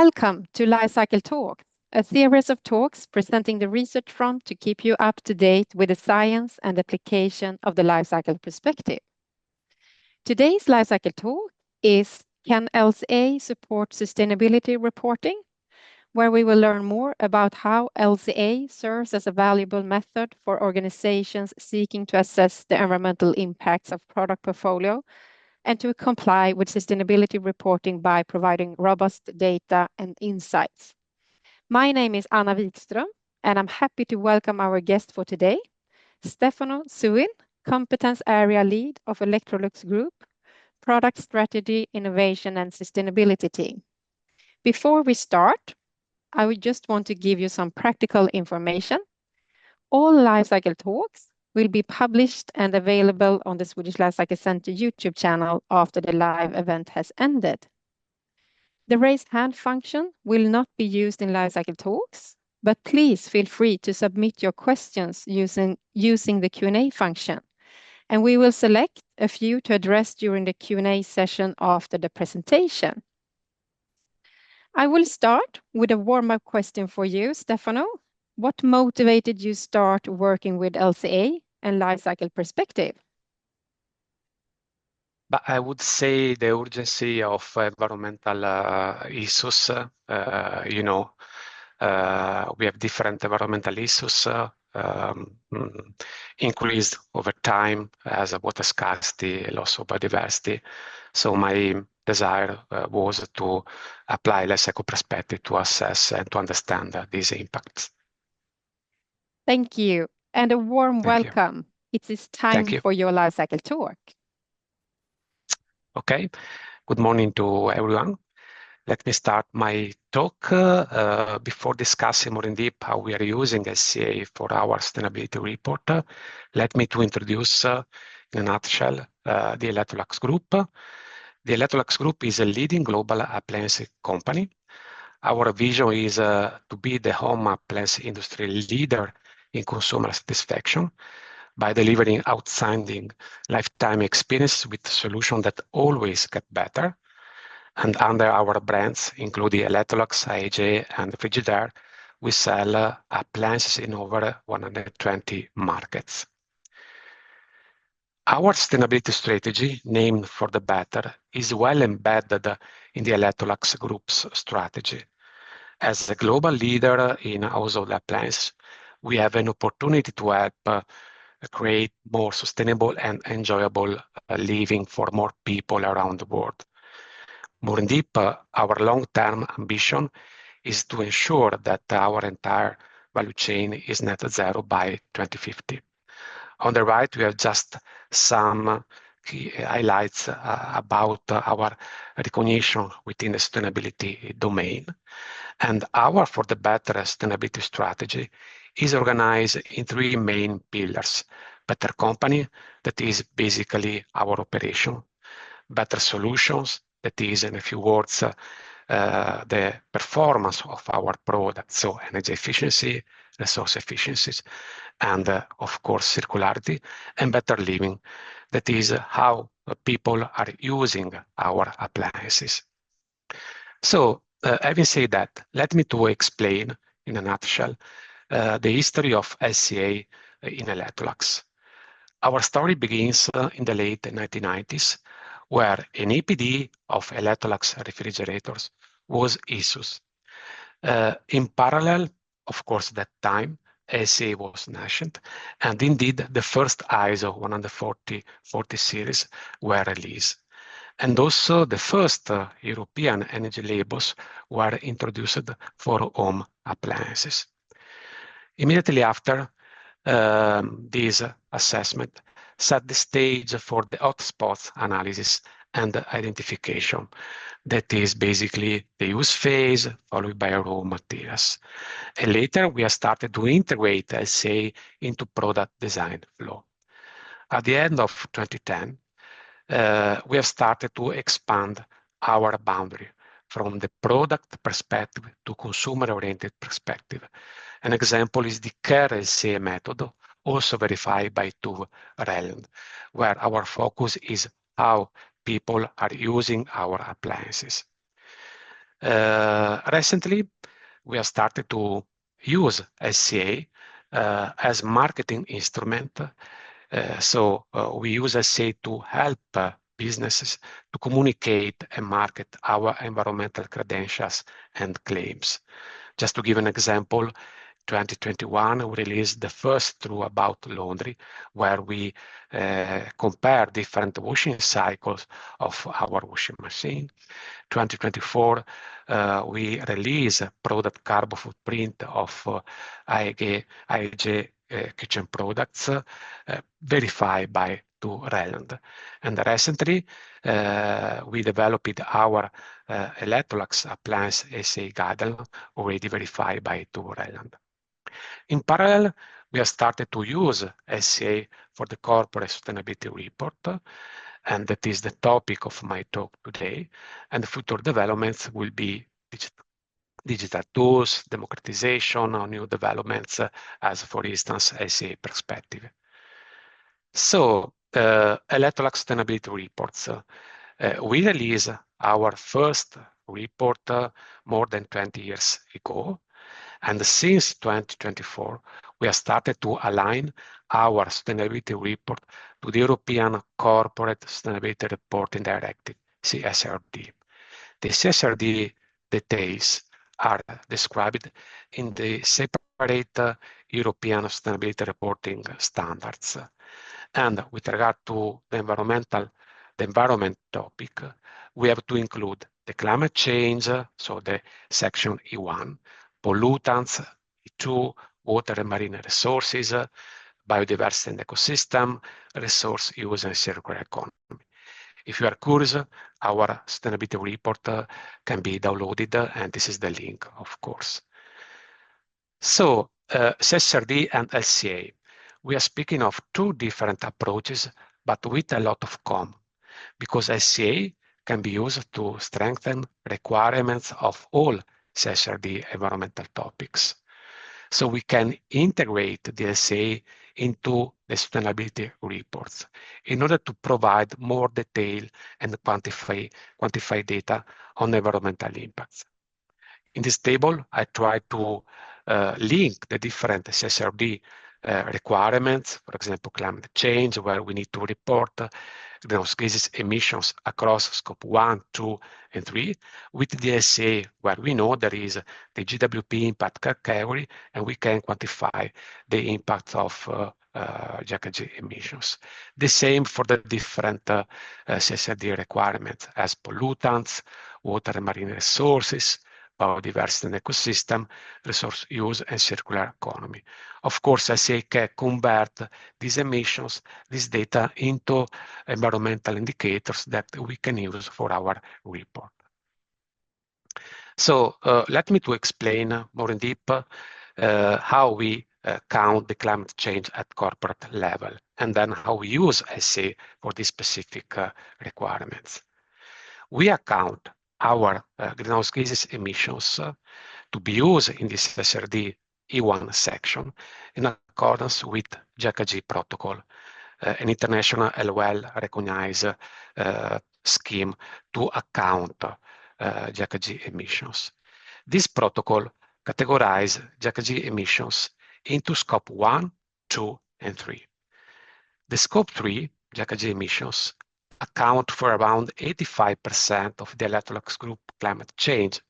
Welcome to Lifecycle Talks, a series of talks presenting the research front to keep you up to date with the science and application of the lifecycle perspective. Today's Lifecycle Talk is Can LCA support sustainability reporting? Where we will learn more about how LCA serves as a valuable method for organizations seeking to assess the environmental impacts of product portfolio and to comply with sustainability reporting by providing robust data and insights. My name is Anna Wikström, and I'm happy to welcome our guest for today, Stefano Zuin, Competence Area Lead of Electrolux Group, Product Strategy, Innovation and Sustainability Team. Before we start, I would just want to give you some practical information. All Lifecycle Talks will be published and available on the Swedish Lifecycle Center YouTube channel after the live event has ended. The raise hand function will not be used in Lifecycle Talks, but please feel free to submit your questions using the Q&A function, and we will select a few to address during the Q&A session after the presentation. I will start with a warm-up question for you, Stefano. What motivated you start working with LCA and lifecycle perspective? But I would say the urgency of environmental issues. We have different environmental issues increased over time as a water scarcity, loss of biodiversity. So my desire was to apply lifecycle perspective to assess and to understand these impacts. Thank you, and a warm welcome. It is time for your Lifecycle Talk. Okay, good morning to everyone. Let me start my talk before discussing more in depth how we are using LCA for our sustainability report. Let me to introduce in a nutshell the Electrolux Group. The Electrolux Group is a leading global appliance company. Our vision is to be the home appliance industry leader in consumer satisfaction by delivering outstanding lifetime experience with solutions that always get better. And under our brands, including Electrolux, IAJ, and Frigidaire, we sell appliances in over 120 markets. Our sustainability strategy, named For the Better, is well embedded in the Electrolux Group's strategy. As a global leader in household appliances, we have an opportunity to help create more sustainable and enjoyable living for more people around the world. More in depth, our long-term ambition is to ensure that our entire value chain is net zero by 2050. On the right, we have just some key highlights about our recognition within the sustainability domain. And our For the Better sustainability strategy is organized in three main pillars. Better company, that is basically our operation. Better solutions, that is in a few words, the performance of our products, so energy efficiency, resource efficiencies, and of course circularity. And better living, that is how people are using our appliances. So having said that, let me to explain in a nutshell the history of LCA in Electrolux. Our story begins in the late 1990s, where an EPD of Electrolux refrigerators was issued. In parallel, of course, that time, LCA was nascent, and indeed the first ISO 140 series were released. And also the first European energy labels were introduced for home appliances. Immediately after, this assessment set the stage for the hotspots analysis and identification. That is basically the use phase followed by raw materials. And later we have started to integrate LCA into product design flow. At the end of 2010, we have started to expand our boundary from the product perspective to consumer-oriented perspective. An example is the CARE LCA method, also verified by TÜV Rheinland, where our focus is how people are using our appliances. Recently, we have started to use LCA as marketing instrument. We use LCA to help businesses to communicate and market our environmental credentials and claims. Just to give an example, 2021, we released the first True About Laundry, where we compare different washing cycles of our washing machine. 2024, we release product carbon footprint of IAG kitchen products verified by Relevant. And recently, we developed our Electrolux appliance LCA guideline already verified by Relevant. In parallel, we have started to use LCA for the corporate sustainability report, and that is the topic of my talk today. And the future developments will be digital tools, democratization, or new developments, as for instance, LCA perspective. So, Electrolux sustainability reports. We released our first report more than 20 years ago. And since 2024, we have started to align our sustainability report to the European Corporate Sustainability Reporting Directive, CSRD. The CSRD details are described in the separate European Sustainability Reporting Standards. And with regard to the environment topic, we have to include the climate change, so the section E1, pollutants, E2, water and marine resources, biodiversity and ecosystem, resource use and circular economy. If you are curious, our sustainability report can be downloaded, and this is the link, of course. So, CSRD and LCA. We are speaking of two different approaches, but with a lot of common, because LCA can be used to strengthen requirements of all CSRD environmental topics. So we can integrate the LCA into the sustainability reports in order to provide more detail and quantify data on environmental impacts. In this table, I try to link the different CSRD requirements, for example, climate change, where we need to report greenhouse gases emissions across scope 1, 2, and 3, with the LCA, where we know there is the GWP impact category, and we can quantify the impact of GHG emissions. The same for the different CSRD requirements as pollutants, water and marine resources, biodiversity and ecosystem, resource use, and circular economy. Of course, LCA can convert these emissions, this data, into environmental indicators that we can use for our report. So let me to explain more in deep how we count the climate change at corporate level, and then how we use LCA for these specific requirements. We account our greenhouse gases emissions to be used in this CSRD E1 section in accordance with GHG protocol, an international and well-recognized scheme to account GHG emissions. This protocol categorizes GHG emissions into scope 1, 2, and 3. The scope 3 GHG emissions account for around 85% of the Electrolux Group climate change.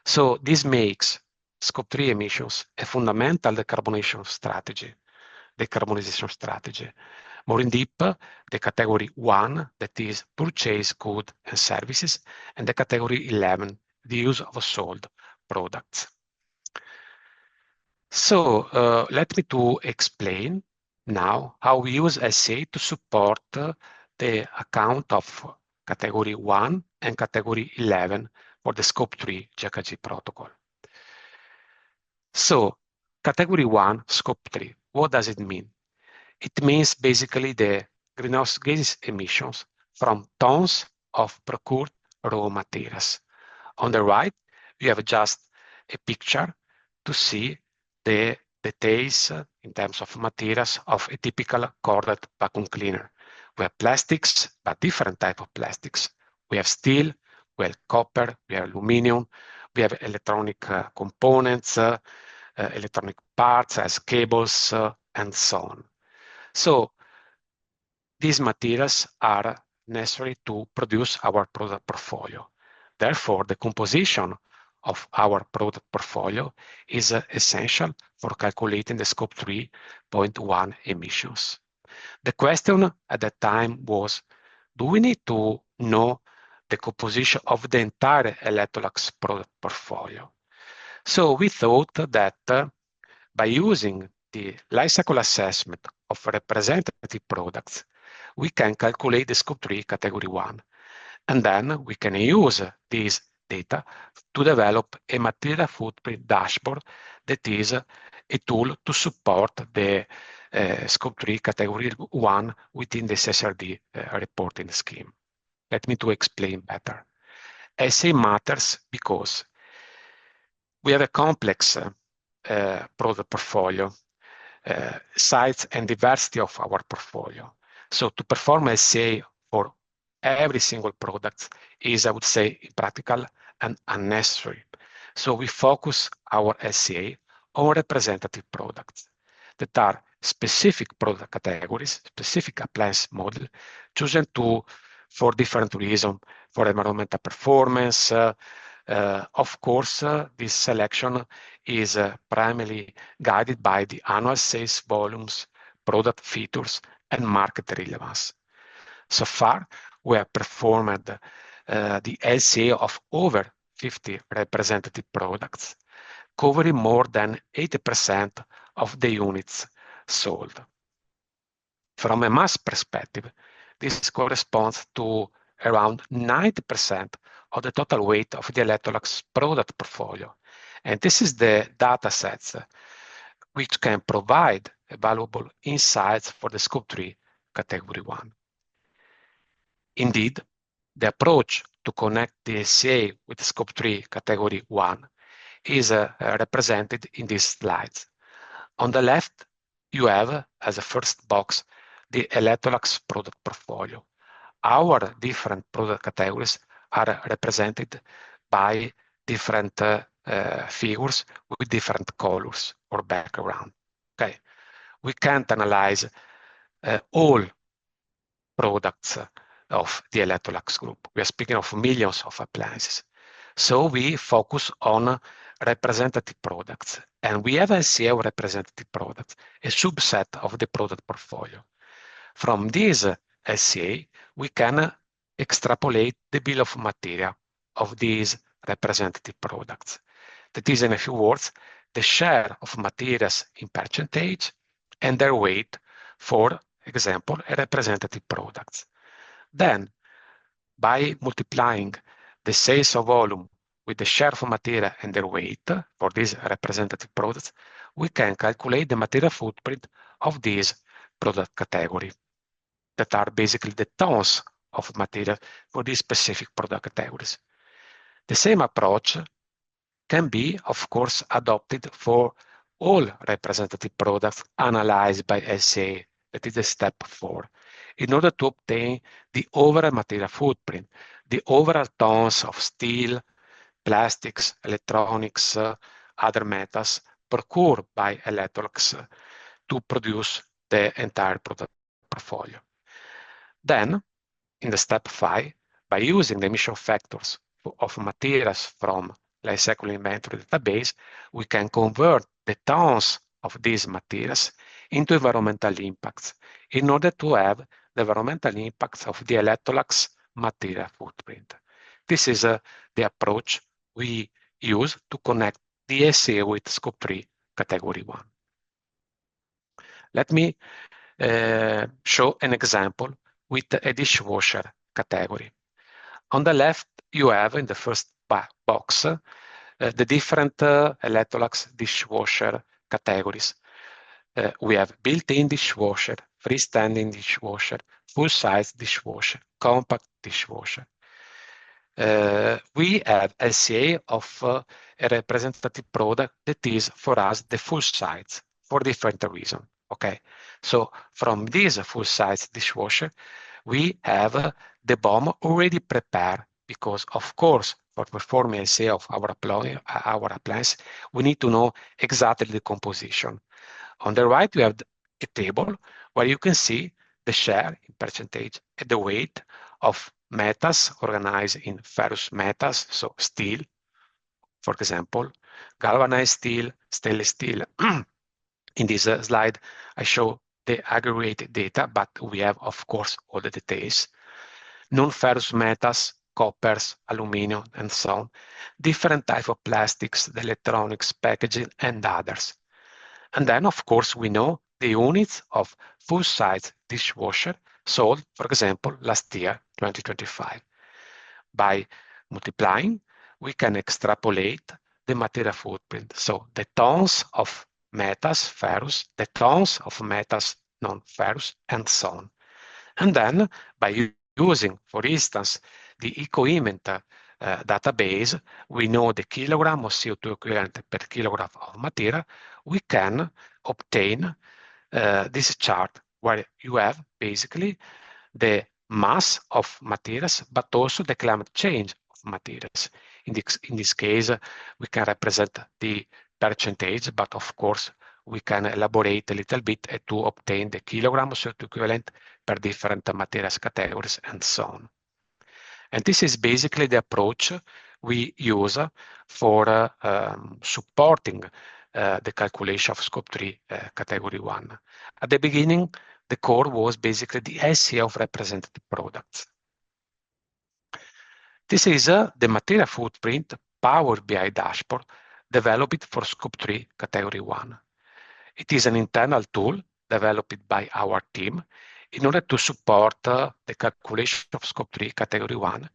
So this makes scope 3 emissions a fundamental decarbonization strategy. More in deep, the category 1, that is purchase goods and services, and the category 11, the use of sold products. So let me to explain now how we use LCA to support the account of category 1 and category 11 for the scope 3 GHG protocol. So category 1, scope 3, what does it mean? It means basically the greenhouse gas emissions from tons of procured raw materials. On the right, we have just a picture to see the details in terms of materials of a typical corded vacuum cleaner. We have plastics, but different type of plastics. We have steel, We have copper, we have aluminum, we have electronic components, electronic parts as cables, and so on. So these materials are necessary to produce our product portfolio. Therefore, the composition of our product portfolio is essential for calculating the Scope 3.1 emissions. The question at that time was, do we need to know the composition of the entire Electrolux product portfolio? So we thought that by using the life cycle assessment of representative products, we can calculate the Scope 3 category 1. And then we can use this data to develop a material footprint dashboard that is a tool to support the Scope 3 category 1 within the CSRD reporting scheme. Let me to explain better. LCA matters because we have a complex product portfolio, size and diversity of our portfolio. So to perform LCA for every single product is, I would say, impractical and unnecessary. So we focus our LCA on representative products that are specific product categories, specific appliance model, chosen for different reasons, for environmental performance. Of course, this selection is primarily guided by the annual sales volumes, product features, and market relevance. So far, we have performed the LCA of over 50 representative products, covering more than 80% of the units sold. From a mass perspective, this corresponds to around 90% of the total weight of the Electrolux product portfolio. And this is the data sets which can provide valuable insights for the Scope 3 category 1. Indeed, the approach to connect the LCA with Scope 3 category 1 is represented in these slides. On the left, you have, as a first box, the Electrolux product portfolio. Our different product categories are represented by different figures with different colors or background. Okay, we can't analyze all products of the Electrolux Group. We are speaking of millions of appliances. So we focus on representative products, and we have LCA of representative products, a subset of the product portfolio. From this LCA, we can extrapolate the bill of material of these representative products. That is, in a few words, the share of materials in percentage and their weight, for example, a representative products. Then, by multiplying the sales of volume with the share of material and their weight for these representative products, we can calculate the material footprint of this product category that are basically the tons of material for these specific product categories. The same approach can be, of course, adopted for all representative products analyzed by LCA, that is the step 4, in order to obtain the overall material footprint, the overall tons of steel, plastics, electronics, other metals procured by Electrolux to produce the entire product portfolio. Then, in the step 5, by using the emission factors of materials from life cycle inventory database, we can convert the tons of these materials into environmental impacts in order to have the environmental impacts of the Electrolux material footprint. This is the approach we use to connect the LCA with Scope 3 category 1. Let me show an example with a dishwasher category. On the left, you have in the first box the different Electrolux dishwasher categories. We have built-in dishwasher, freestanding dishwasher, full-size dishwasher, compact dishwasher. We have LCA of a representative product that is for us the full size for different reasons. Okay, so from this full size dishwasher, we have the BOM already prepared because, of course, for performing LCA of our appliance, we need to know exactly the composition. On the right, we have a table where you can see the share in percentage and the weight of metals organized in ferrous metals, so steel, for example, galvanized steel, stainless steel. In this slide, I show the aggregated data, but we have, of course, all the details. Non-ferrous metals, coppers, aluminum, and so on. Different type of plastics, the electronics, packaging, and others. And then, of course, we know the units of full-size dishwasher sold, for example, last year, 2025. By multiplying, we can extrapolate the material footprint. So the tons of metals, ferrous, the tons of metals, non-ferrous, and so on. And then by using, for instance, the EcoInvent database, we know the kilogram of CO2 equivalent per kilogram of material, we can obtain this chart where you have basically the mass of materials, but also the climate change of materials. In this case, we can represent the percentage, but of course, we can elaborate a little bit to obtain the kilogram of CO2 equivalent per different materials categories and so on. And this is basically the approach we use for supporting the calculation of scope 3 category 1. At the beginning, the core was basically the LCA of representative products. This is the material footprint Power BI dashboard developed for scope 3 category 1. It is an internal tool developed by our team in order to support the calculation of scope 3 category 1,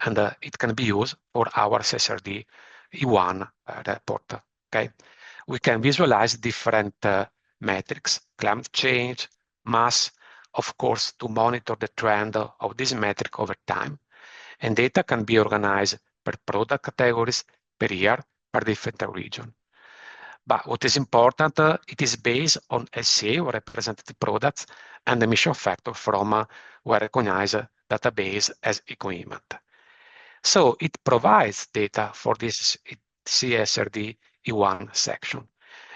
and it can be used for our CSRD E1 report. Okay, we can visualize different metrics, climate change, mass, of course, to monitor the trend of this metric over time, and data can be organized per product categories, per year, per different region. But what is important, it is based on LCA or representative products and emission factor from were recognized database as EcoInvent. So it provides data for this CSRD E1 section.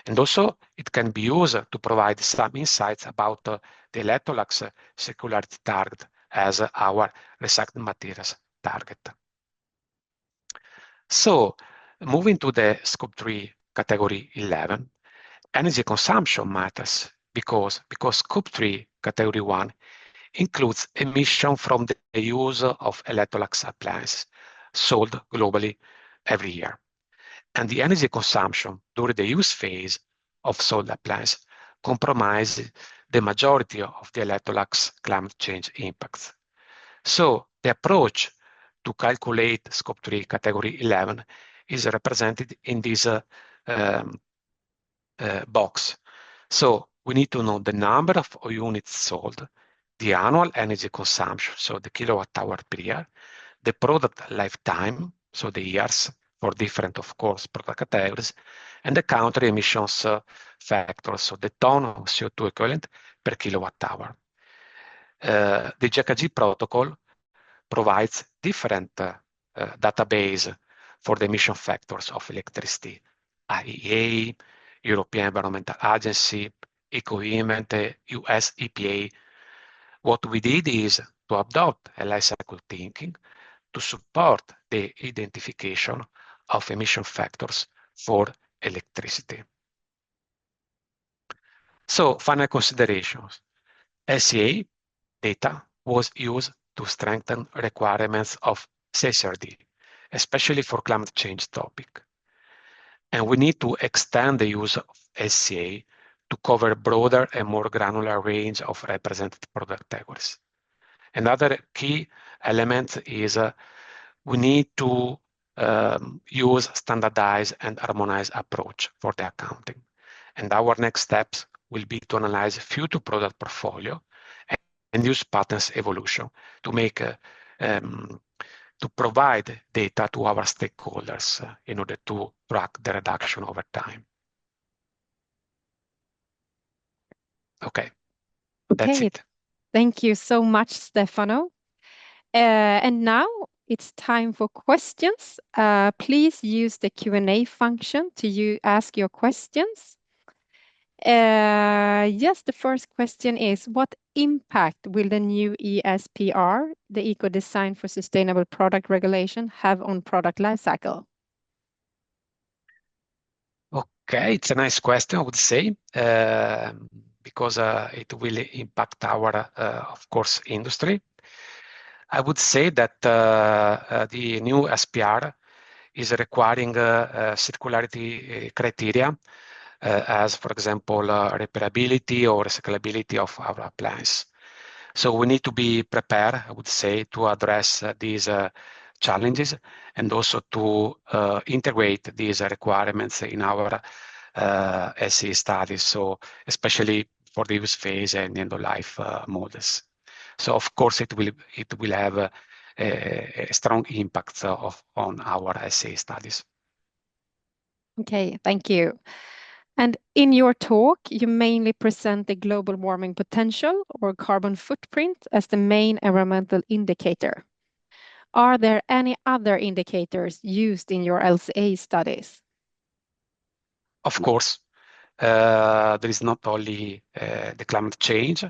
And also it can be used to provide some insights about the Electrolux circularity target as our recycled materials target. So moving to the scope 3 category 11, energy consumption matters because scope 3 category 1 includes emission from the use of Electrolux appliances sold globally every year. And the energy consumption during the use phase of sold appliances compromises the majority of the Electrolux climate change impacts. So the approach to calculate scope 3 category 11 is represented in this box. So we need to know the number of units sold, the annual energy consumption, so the kilowatt hour per year, the product lifetime, so the years for different, of course, product categories, and the country emissions factor, so the ton of CO2 equivalent per kilowatt hour. The GHG protocol provides different database for the emission factors of electricity. IEA, European Environmental Agency, EcoInvent, US EPA. What we did is to adopt a life cycle thinking to support the identification of emission factors for electricity. So, final considerations. LCA data was used to strengthen requirements of CSRD, especially for climate change topic. And we need to extend the use of LCA to cover broader and more granular range of representative product categories. Another key element is we need to use standardized and harmonized approach for the accounting. And our next steps will be to analyze future product portfolio and use patterns evolution to make to provide data to our stakeholders in order to track the reduction over time. Okay, that's it. Thank you so much, Stefano. And now it's time for questions. Please use the Q&A function to ask your questions. Yes, the first question is, what impact will the new ESPR, the Eco Design for Sustainable Product Regulation, have on product lifecycle? Okay, it's a nice question, I would say, because it will impact our, of course, industry. I would say that the new SPR is requiring circularity criteria, as, for example, repairability or recyclability of our appliance. So we need to be prepared, I would say, to address these challenges and also to integrate these requirements in our LCA studies, so especially for the use phase and end of life models. So of course it will have a strong impact on our LCA studies. Okay, thank you. And in your talk, you mainly present the global warming potential or carbon footprint as the main environmental indicator. Are there any other indicators used in your LCA studies? Of course, there is not only the climate change,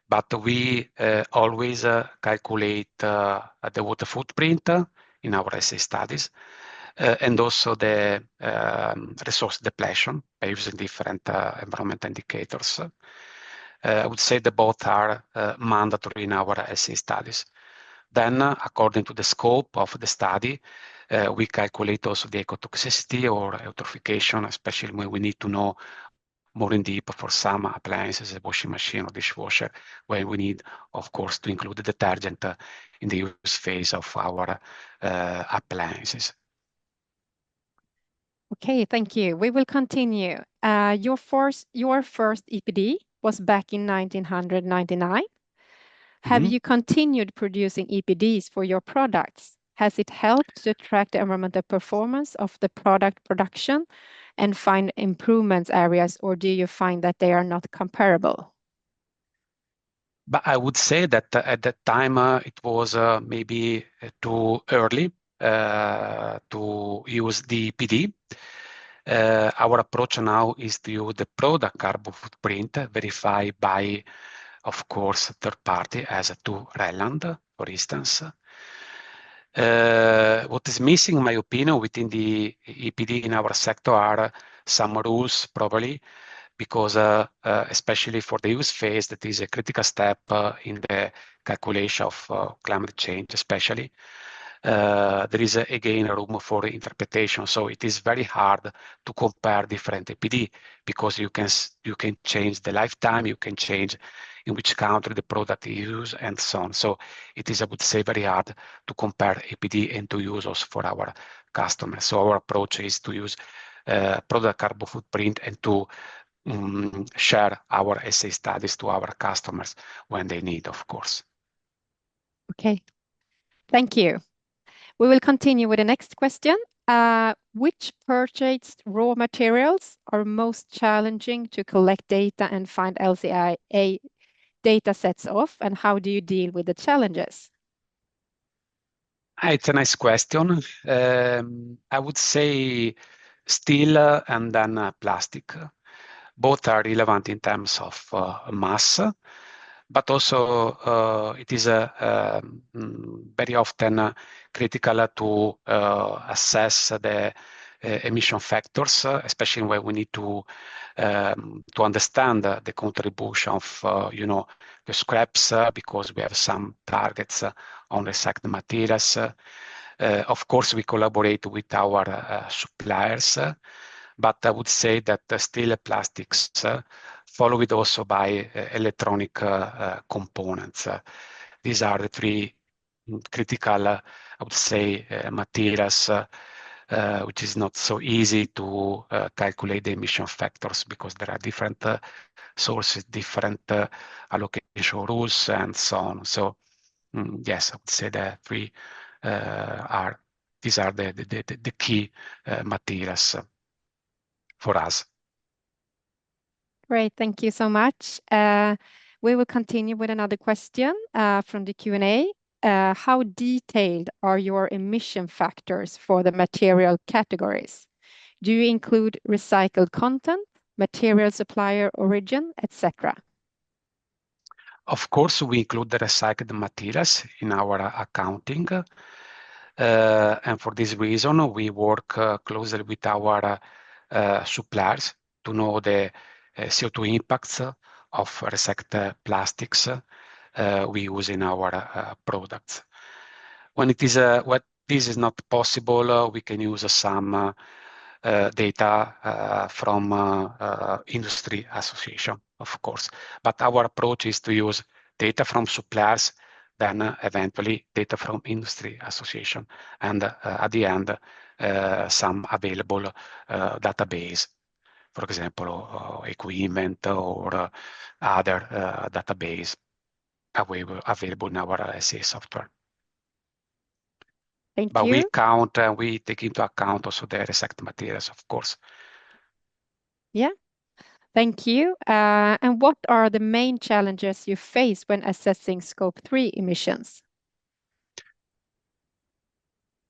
but we always calculate the water footprint in our LCA studies. And also the resource depletion by using different environmental indicators. I would say that both are mandatory in our LCA studies. Then, according to the scope of the study, we calculate also the ecotoxicity or eutrophication, especially when we need to know more in deep for some appliances, a washing machine or dishwasher, where we need, of course, to include the detergent in the use phase of our appliances. Okay, thank you. We will continue. Your first EPD was back in 1999. Have you continued producing EPDs for your products? Has it helped to track the environmental performance of the product production and find improvements areas, or do you find that they are not comparable? But I would say that at that time it was maybe too early to use the EPD. Our approach now is to use the product carbon footprint verified by, of course, third party as to Relland, for instance. What is missing, in my opinion, within the EPD in our sector are some rules, probably, because especially for the use phase, that is a critical step in the calculation of climate change, especially. There is again room for interpretation, so it is very hard to compare different EPD because you can change the lifetime, you can change in which country the product is used, and so on. So it is, I would say, very hard to compare EPD and to use also for our customers. So our approach is to use product carbon footprint and to share our essay studies to our customers when they need, of course. Okay, thank you. We will continue with the next question. Which purchased raw materials are most challenging to collect data and find LCA data sets of, and how do you deal with the challenges? It's a nice question. I would say steel and then plastic. Both are relevant in terms of mass, but also it is very often critical to assess the emission factors, especially when we need to understand the contribution of the scraps because we have some targets on recycled materials. Of course, we collaborate with our suppliers, but I would say that steel plastics followed also by electronic components. These are the three critical, I would say, materials which is not so easy to calculate the emission factors because there are different sources, different allocation rules, and so on. So yes, I would say that these are the key materials for us. Great, thank you so much. We will continue with another question from the Q&A. how detailed are your emission factors for the material categories? Do you include recycled content, material supplier origin, etc.? Of course, we include the recycled materials in our accounting. And for this reason, we work closely with our suppliers to know the CO2 impacts of recycled plastics we use in our products. When this is not possible, we can use some data from industry association, of course. But our approach is to use data from suppliers, then eventually data from industry association, and at the end, some available database, for example, equipment or other database available in our LCA software. Thank But you. we take into account also the recycled materials, of course. Yeah, thank you. And what are the main challenges you face when assessing Scope 3 emissions?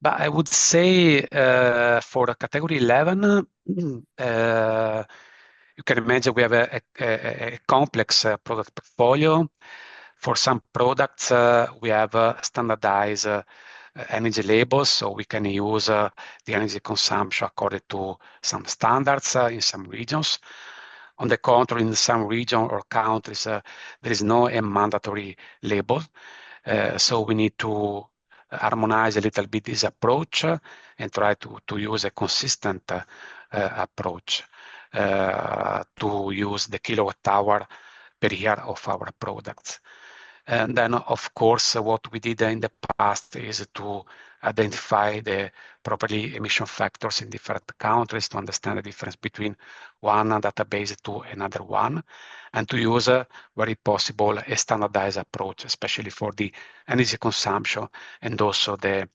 But I would say for category 11, you can imagine we have a complex product portfolio. For some products, we have standardized energy labels, so we can use the energy consumption according to some standards in some regions. On the contrary, in some regions or countries, there is no mandatory label. So we need to harmonize a little bit this approach and try to use a consistent approach to use the kilowatt hour per year of our products. And then, of course, what we did in the past is to identify the properly emission factors in different countries to understand the difference between one database to another one, and to use, where possible, a standardized approach, especially for the energy consumption and also the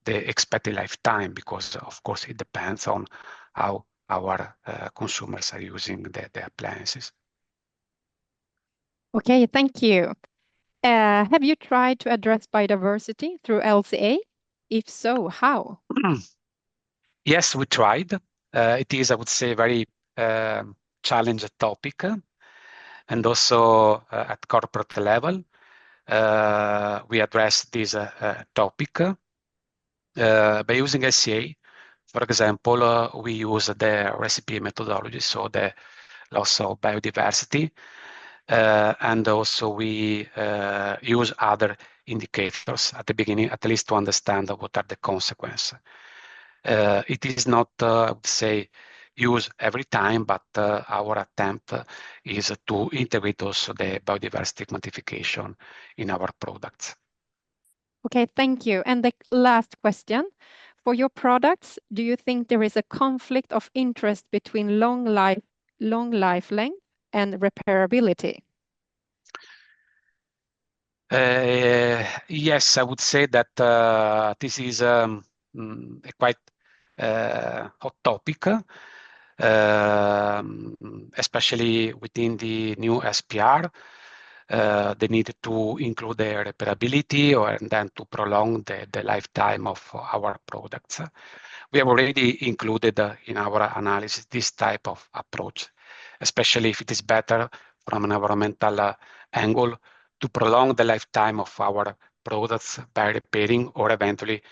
expected lifetime, because, of course, it depends on how our consumers are using the appliances. Okay, thank you. Have you tried to address biodiversity through LCA? If so, how? Yes, we tried. It is, I would say, a very challenging topic. And also at corporate level, we address this topic by using LCA. For example, we use the recipe methodology, so the loss of biodiversity. And also we use other indicators at the beginning, at least to understand what are the consequences. It is not, I would say, used every time, but our attempt is to integrate also the biodiversity quantification in our products. Okay, thank you. And the last question. For your products, do you think there is a conflict of interest between long life length and repairability? Yes, I would say that this is a quite hot topic, especially within the new SPR. They need to include the repairability and then to prolong the lifetime of our products. We have already included in our analysis this type of approach, especially if it is better from an environmental angle to prolong the lifetime of our products by repairing or eventually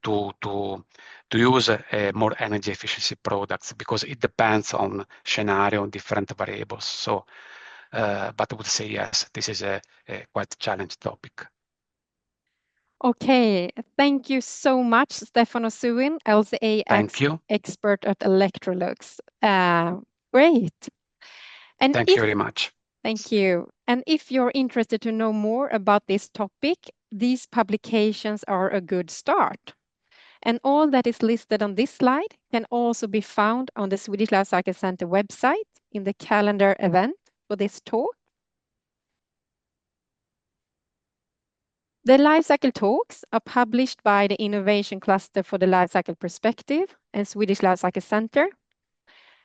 to use more energy efficiency products, because it depends on scenario and different variables. So, but I would say yes, this is a quite challenging topic. Okay, thank you so much, Stefano Zuin, LCA Thank you. expert at Electrolux. Great. And Thank you very much. Thank you. And if you're interested to know more about this topic, these publications are a good start. And all that is listed on this slide can also be found on the Swedish Life Cycle Center website in the calendar event for this talk. The Life Cycle Talks are published by the Innovation Cluster for the Life Cycle Perspective and Swedish Life Cycle Center.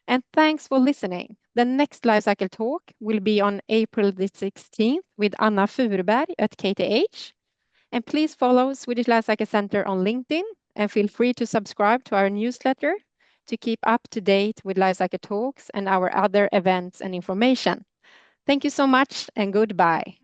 And thanks for listening. The next Life Cycle Talk will be on April the 16th with Anna Furberg at KTH. And please follow Swedish Lifecycle Center on LinkedIn and feel free to subscribe to our newsletter to keep up to date with Lifecycle Talks and our other events and information. Thank you so much and goodbye.